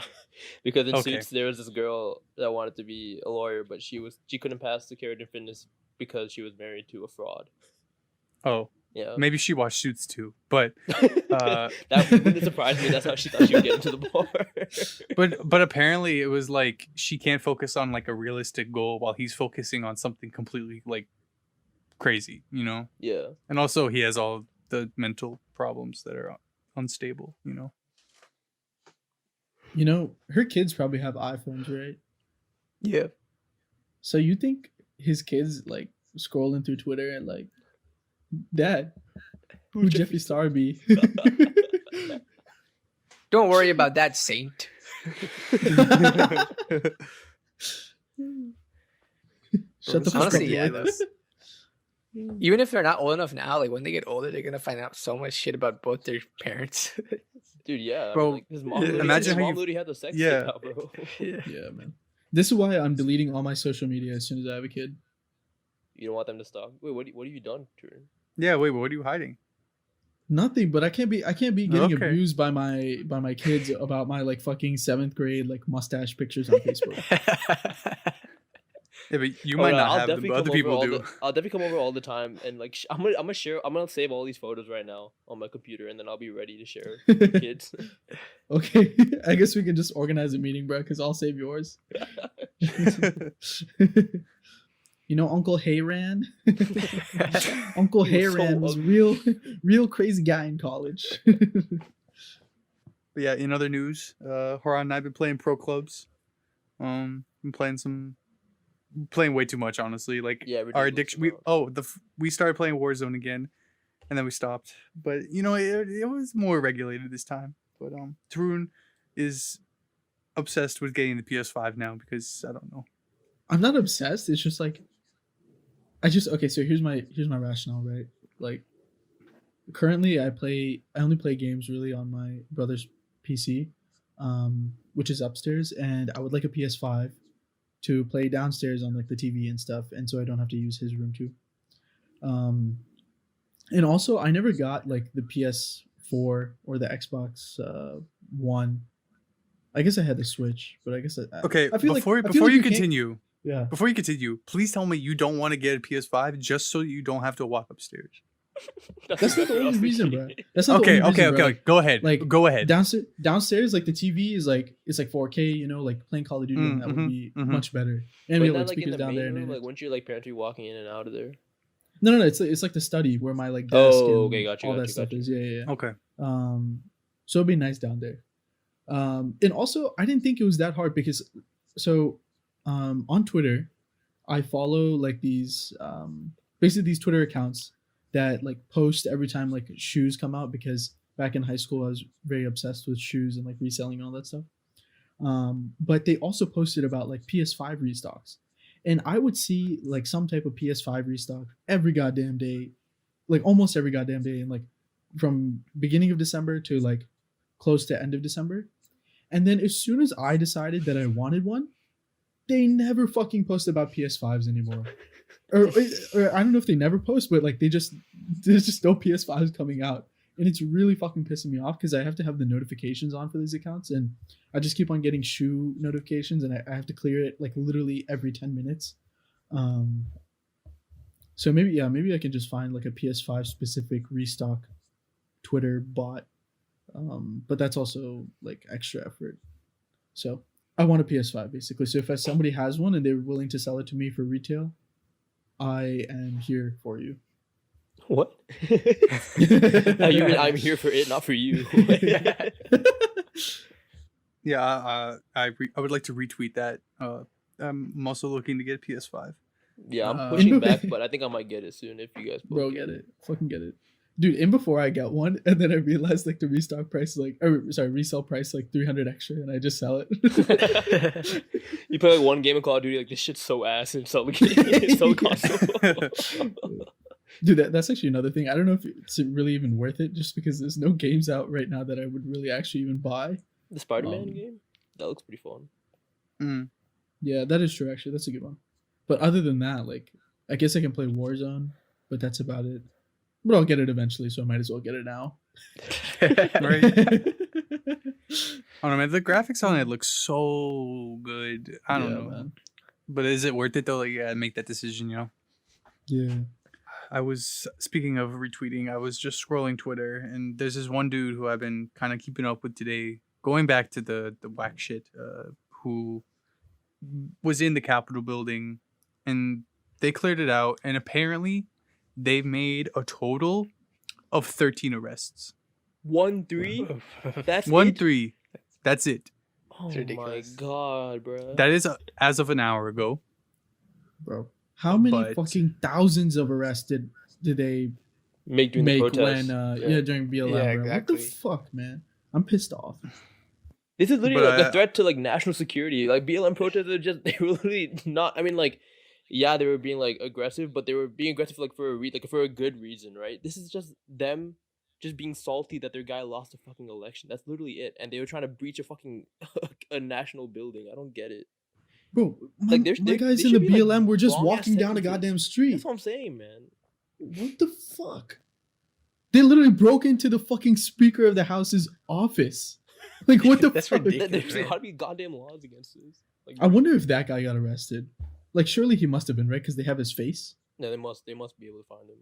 because in Okay. Suits there was this girl that wanted to be a lawyer, but she couldn't pass the character and fitness because she was married to a fraud. Oh, Yeah. maybe she watched Suits too. But That wouldn't surprise me. That's how she thought she would get into the bar. but apparently it was like she can't focus on like a realistic goal while he's focusing on something completely like crazy, you know? Yeah. And also he has all the mental problems that are unstable, you know? You know, her kids probably have iPhones, right? Yeah. So you think his kids like scrolling through Twitter and like, Dad, who Jeffree Star be? Don't worry about that, Saint. Shut the fuck Honestly, up, yeah, boy. though. Even if they're not old enough now, like when they get older, they're gonna find out so much shit about both their parents. Dude, yeah. Bro, I mean, like, his mom, imagine his how mom you- literally had the sex yeah. tape out, bro. Yeah. Yeah, man. This is why I'm deleting all my social media as soon as I have a kid. You don't want them to stalk. Wait, what have you done, Jordan? Yeah, wait, what are you hiding? Nothing, but I can't be getting Okay. abused by my kids about my like fucking 7th grade like mustache pictures on Facebook. Yeah, but you Oh, might no, not I'll have them, definitely but come other over people all do. the- I'll definitely come over all the time, and like I'm gonna save all these photos right now on my computer, and then I'll be ready to share with the kids. Okay, I guess we can just organize a meeting, bro, because I'll save yours. You know, Uncle Hayran. Uncle He was so Hayran was ugly. real crazy guy in college. But yeah, in other news, Horan and I've been playing pro clubs. Been playing way too much, honestly. Like Yeah, our ridiculous addiction. amount. We started playing Warzone again, and then we stopped. But you know, it was more regulated this time. But Tarun is obsessed with getting the PS5 now because I don't know. I'm not obsessed. It's just like okay. So here's my rationale, right? Like currently, I only play games really on my brother's PC, which is upstairs, and I would like a PS5 to play downstairs on like the TV and stuff, and so I don't have to use his room too. And also I never got like the PS4 or the Xbox One. I guess I had the Switch, but I guess Okay, I feel before I feel before like you can't- continue, yeah. please tell me you don't want to get a PS5 just so you don't have to walk upstairs. That's not the exactly what I only was reason, thinking. bro. That's not Okay, the only okay, reason, bro. okay. Go ahead. like, Go ahead. Downstairs, like the TV is like it's like 4K, you know, like playing Call of Duty, and that would be much better. And But we have not like like in speakers the down main there. And room, like wouldn't your like parents be walking in and out of there? no, it's like the study where my like desk Oh, and okay, gotcha, all that gotcha, stuff gotcha. is. Yeah. Okay. So it'd be nice down there. And also I didn't think it was that hard because on Twitter, I follow like these basically these Twitter accounts that like post every time like shoes come out, because back in high school I was very obsessed with shoes and like reselling and all that stuff. But they also posted about like PS5 restocks, and I would see like some type of PS5 restock every goddamn day, like almost every goddamn day, and like from beginning of December to like close to end of December. And then as soon as I decided that I wanted one, they never fucking post about PS5s anymore. or I don't know if they never post, but like there's just no PS5s coming out. And it's really fucking pissing me off because I have to have the notifications on for these accounts, and I just keep on getting shoe notifications, and I have to clear it like literally every 10 minutes. So maybe I can just find like a PS5 specific restock Twitter bot. But that's also like extra effort. So I want a PS5 basically. So if somebody has one and they're willing to sell it to me for retail, I am here for you. What? You mean I'm here for it, not for you? Yeah, I would like to retweet that. I'm also looking to get a PS5. Yeah, I'm Uh, pushing back, but I think I might get it soon if you guys both Bro, get it. Fucking get it. Dude, and before I got one, and then I realized like the restock price is like, resale price like 300 extra, and I just sell it. You play like one game of Call of Duty, like this shit's so ass, and sell the game, sell the console. Dude, that's actually another thing. I don't know if it's really even worth it, just because there's no games out right now that I would really actually even buy. The Spider-Man Um, game, that looks pretty fun. Yeah, that is true. Actually, that's a good one. But other than that, like, I guess I can play Warzone, but that's about it. But I'll get it eventually, so I might as well get it now. Right. I don't know, man. The graphics on it look so good. I don't Yeah, know, man. but is it worth it though? Like, yeah, make that decision. You know. Yeah. I was speaking of retweeting. I was just scrolling Twitter, and there's this one dude who I've been kind of keeping up with today, going back to the whack shit, who was in the Capitol building, and they cleared it out, and apparently they've made a total of 13 arrests. 1-3. That's it? 1-3. That's it. Oh It's my ridiculous. god, bro. That is as of an hour ago. Bro. How many But- fucking thousands of arrests did they make during make the protest. when during BLM, Yeah, bro? exactly. What the fuck, man? I'm pissed off. This is literally But like I- a threat to like national security. Like BLM protesters they were literally not. I mean, like, yeah, they were being like aggressive, but they were being aggressive like for a good reason, right? This is just them just being salty that their guy lost a fucking election. That's literally it. And they were trying to breach a fucking a national building. I don't get it. Bro, Like, my guys they in the should be, like, BLM were just long-ass walking down a sentences. goddamn street. That's what I'm saying, man. What the fuck? They literally broke into the fucking Speaker of the House's office. Like, what the That's fuck? ridiculous. There's man. gotta be goddamn laws against this. Like, I wonder if that guy got arrested. Like, surely he must have been, right? Because they have his face. no, they must be able to find him.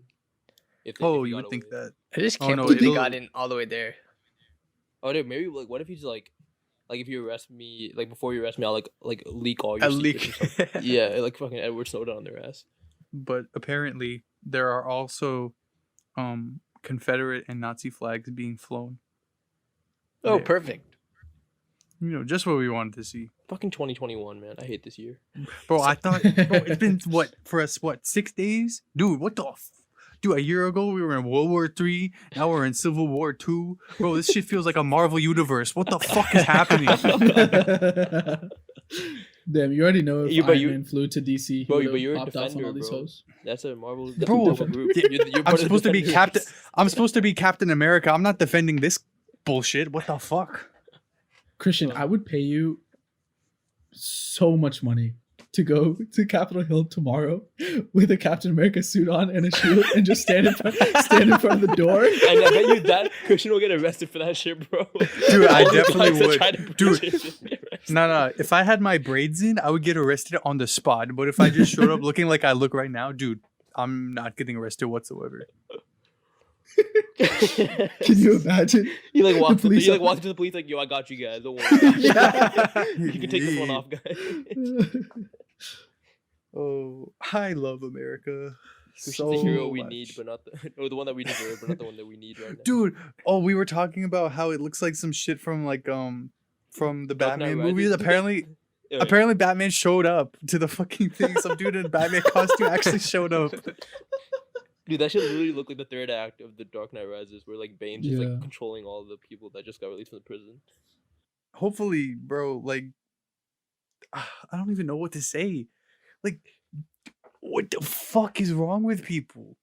If Oh, he you got would think away. that. I just Oh, can't no, believe they it'll- got in all the way there. Oh, dude, maybe like what if he's like if you arrest me, like before you arrest me, I'll like leak all your A secrets leak. or something. Yeah, like fucking Edward Snowden on their ass. But apparently, there are also Confederate and Nazi flags being flown. Oh, Yeah. perfect. You know, just what we wanted to see. Fucking 2021, man. I hate this year. Bro, I thought bro, it's been for us 6 days? Dude, what the dude, a year ago we were in World War III, now we're in Civil War II. Bro, this shit feels like a Marvel universe. What the fuck is happening? Damn, you already know if You- but Iron you- Man flew to DC, he Bro, would've but you're a popped off on defender, all these bro. hoes. That's a Marvel Bro, Marvel group. yeah, You're I'm part of the supposed to be Defenders. I'm supposed to be Captain America. I'm not defending this bullshit. What the fuck? Christian, I would pay you so much money to go to Capitol Hill tomorrow with a Captain America suit on and a shield and just stand in front of the door. And I bet you that Christian will get arrested for that shit, bro. Dude, I All the definitely guys that would. try to Dude. breach it just get arrested. No. If I had my braids in, I would get arrested on the spot. But if I just showed up looking like I look right now, dude, I'm not getting arrested whatsoever. Can you imagine? You like walk police you like officer- walk to the police like, yo, I got you guys. Don't worry. Yeah. You can take this one off, guys. Oh, I love America. Christian's So the hero we much. need, but not or the one that we deserve, but not the one that we need right now. Dude, oh, we were talking about how it looks like some shit from from the Dark Knight Batman Rises? movies. Apparently, Yeah, apparently Batman showed up to the fucking thing. Some dude in a Batman costume actually showed up. Dude, that should literally look like the third act of the Dark Knight Rises, where like Bane's just Yeah. like controlling all the people that just got released from the prison. Hopefully, bro, like I don't even know what to say. Like, what the fuck is wrong with people?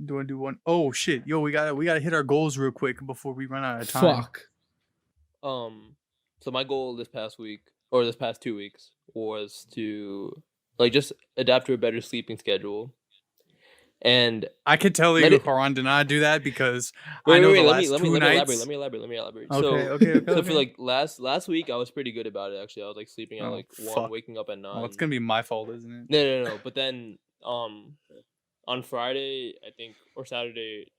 Do I do one? Oh shit, yo, we gotta hit our goals real quick before we run out of time. Fuck. So my goal this past 2 weeks was to like just adapt to a better sleeping schedule. And I could tell you, Let it- Haran did not do that because I know the last let me two nights. elaborate. Let me elaborate. Okay. So okay. for like last week, I was pretty good about it. Actually, I was like sleeping at Oh, like 1, fuck. waking up at 9. Well, it's gonna be my fault, isn't it? No. But then on Friday, I think, or Saturday,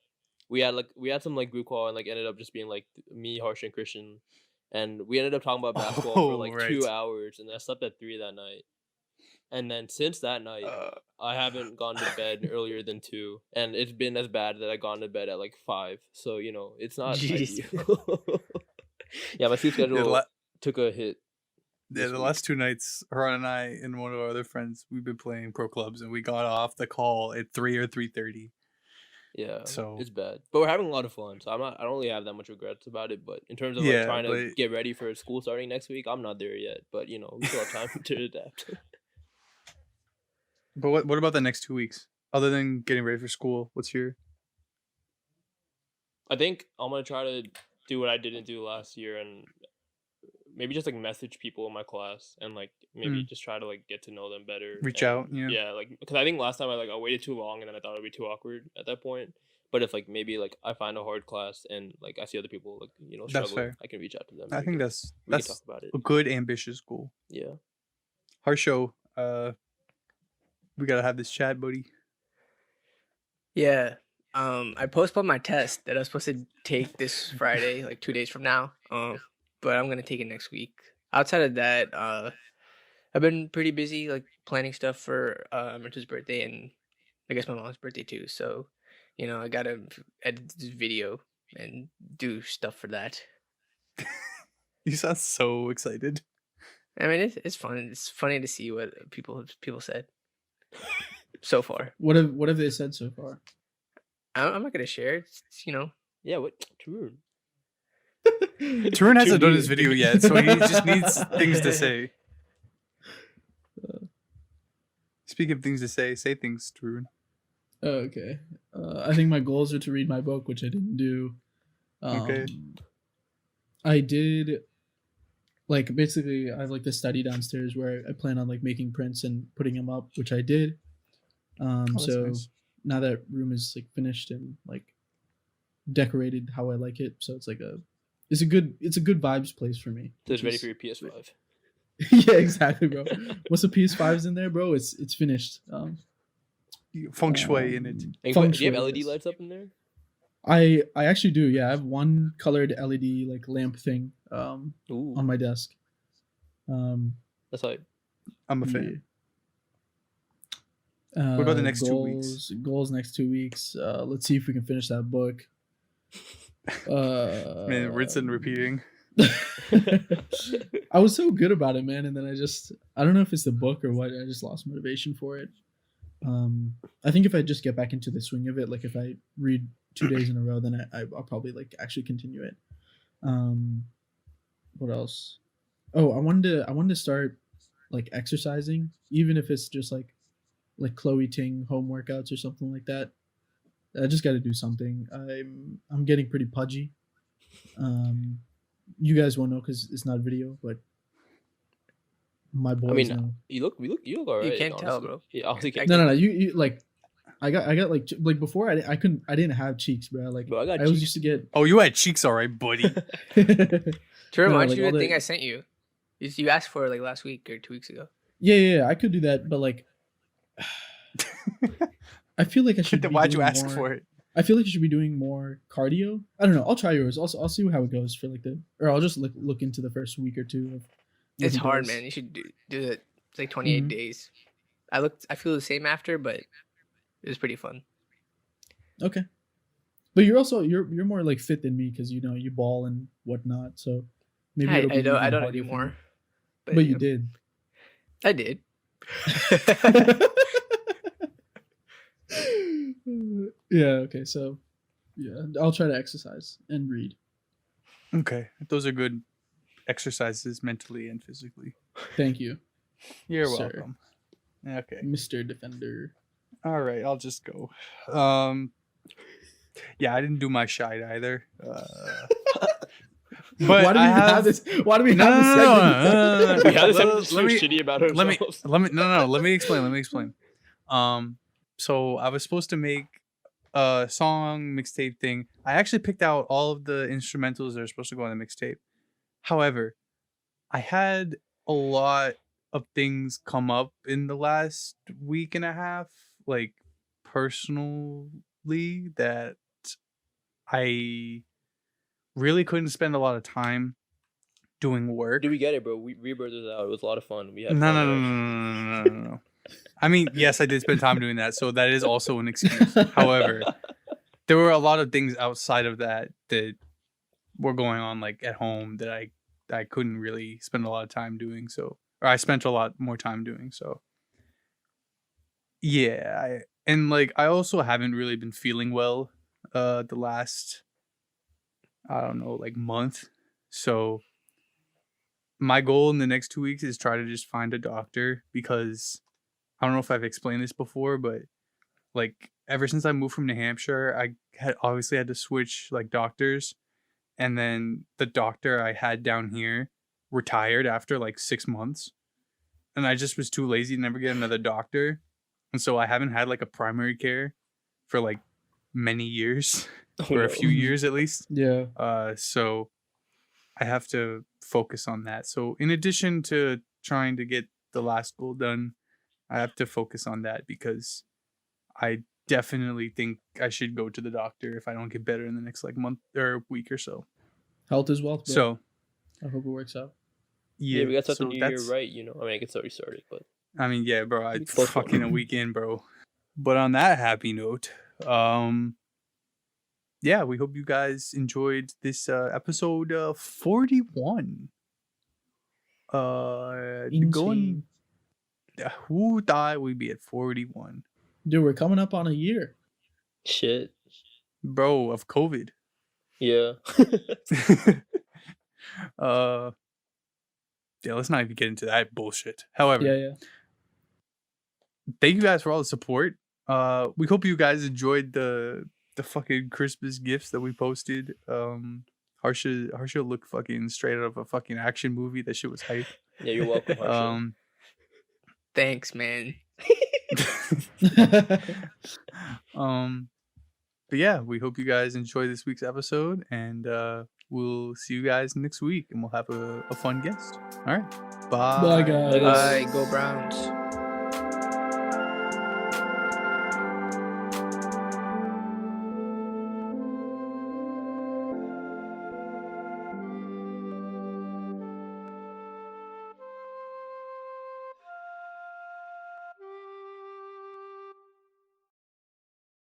we had some like group call and like ended up just being like me, Harsh, and Christian, and we ended up talking about basketball for Oh, like right. 2 hours, and I slept at 3 that night. And then since that night, I haven't gone to bed earlier than 2, and it's been as bad that I gone to bed at like 5. So it's not Jeez. ideal. Yeah, my sleep schedule la- took a hit. Yeah, this the week. last 2 nights, Haran and I and one of our other friends, we've been playing pro clubs, and we got off the call at 3 or 3:30. Yeah, So- it's bad, but we're having a lot of fun. So I don't really have that much regrets about it. But in terms of Yeah, like trying to but- get ready for school starting next week, I'm not there yet. But we still have time to adapt. But what about the next 2 weeks? Other than getting ready for school, what's your? I think I'm gonna try to do what I didn't do last year and maybe just like message people in my class and like maybe just try to like get to know them better. Reach and- out, yeah. Yeah, like because I think last time I waited too long and then I thought it'd be too awkward at that point. But if like maybe like I find a hard class and like I see other people like That's struggle, fair. I can reach out to them. I We think can- that's we can talk about it. a good ambitious goal. Yeah. Harsho, we gotta have this chat, buddy. Yeah. I postponed my test that I was supposed to take this Friday, like 2 days from now. But I'm gonna take it next week. Outside of that, I've been pretty busy, like planning stuff for Myrta's birthday and I guess my mom's birthday too. So, I gotta edit this video and do stuff for that. You sound so excited. I mean, it's fun. It's funny to see what people said so far. What have they said so far? I'm not gonna share. It's Yeah. What? True. Tarun hasn't done his video yet, so he just needs things to say. Speaking of things to say things, Tarun. Okay. I think my goals are to read my book, which I didn't do. Okay. I did like basically I have like this study downstairs where I plan on like making prints and putting them up, which I did. Oh, that's So nice. now that room is like finished and like decorated how I like it, so it's like it's a good vibes place for me. So it's which ready is- for your PS5. yeah, exactly, bro. Once the PS5's in there, bro, it's finished. Feng shui in it. And Feng do you have shui, LED yes. lights up in there? I actually do. Yeah, I have one colored LED like lamp thing Ooh, on my desk. that's like I'm a yeah. fan. What about the next 2 weeks? Goals next 2 weeks. Let's see if we can finish that book. Man, rinse and repeating. I was so good about it, man, and then I don't know if it's the book or what. I just lost motivation for it. I think if I just get back into the swing of it, like if I read 2 days in a row, then I'll probably like actually continue it. What else? Oh, I wanted to start like exercising, even if it's just like Chloe Ting home workouts or something like that. I just got to do something. I'm getting pretty pudgy. You guys won't know because it's not video, but my boys mean, know. you look alright. You can't tell, honestly. bro. Yeah, honestly, I- No, you like. I got like before I didn't have cheeks, bro. Like Bro, I got I always cheeks. used to get. Oh, you had cheeks, all right, buddy. To remind like, you all of the the- thing I sent you. You asked for it like last week or 2 weeks ago. Yeah, I could do that, but like, I feel like I should. Then be why'd you doing ask more- for it? I feel like you should be doing more cardio. I don't know. I'll try yours. I'll see how it goes for like or I'll just look into the first week or two. Of what It's he hard, does. man. You should do it. It's like 28 Mhm. days. I feel the same after, but it was pretty fun. Okay, but you're more like fit than me because you ball and whatnot. So maybe it'll be I even don't harder for anymore. me. But you know, did. I did. Yeah. Okay. So yeah, I'll try to exercise and read. Okay, those are good exercises mentally and physically. Thank you, You're Sir. welcome. Okay. Mr. Defender. All right, I'll just go. Yeah, I didn't do my shite either. But Why do we I even have this? Why do we have this segment? We had this Let- episode so let me- shitty about let me ourselves. let me explain. So I was supposed to make a song mixtape thing. I actually picked out all of the instrumentals that are supposed to go on the mixtape. However, I had a lot of things come up in the last week and a half, like personally, that I really couldn't spend a lot of time doing work. Do we get it, bro? Rebirth was out. It was a lot of fun. We had No, fun no, no, with no, no, no, no. I mean, yes, I did spend time doing that, so that is also an excuse. However, there were a lot of things outside of that that were going on, like at home, that I couldn't really spend a lot of time doing. So, or I spent a lot more time doing. So, yeah, I also haven't really been feeling well, the last, I don't know, like month. So my goal in the next 2 weeks is try to just find a doctor, because I don't know if I've explained this before, but like ever since I moved from New Hampshire, I had obviously had to switch like doctors, and then the doctor I had down here retired after like 6 months, and I just was too lazy to never get another doctor, and so I haven't had like a primary care for like many years, or a few years at least. Yeah. So I have to focus on that. So in addition to trying to get the last goal done, I have to focus on that, because I definitely think I should go to the doctor if I don't get better in the next like month or week or so. Health is wealth. Bro. So I hope it works out. Yeah, we got to start so the new year right. You know, I mean, I it's already started, but I mean, yeah, bro, We it's postponed fucking it. a weekend, bro. But on that happy note, yeah, we hope you guys enjoyed this episode 41. Going, who thought we'd be at 41, Dude, we're coming up on a year. shit. bro, of COVID? Yeah. Yeah, let's not even get into that bullshit. However, Yeah. thank you guys for all the support. We hope you guys enjoyed the fucking Christmas gifts that we posted. Harsha looked fucking straight out of a fucking action movie. That shit was hype. Yeah, you're welcome, Harsha. Thanks, man. But yeah, we hope you guys enjoy this week's episode, and we'll see you guys next week, and we'll have a fun guest. All right, bye. Bye, guys. Bye, go Browns.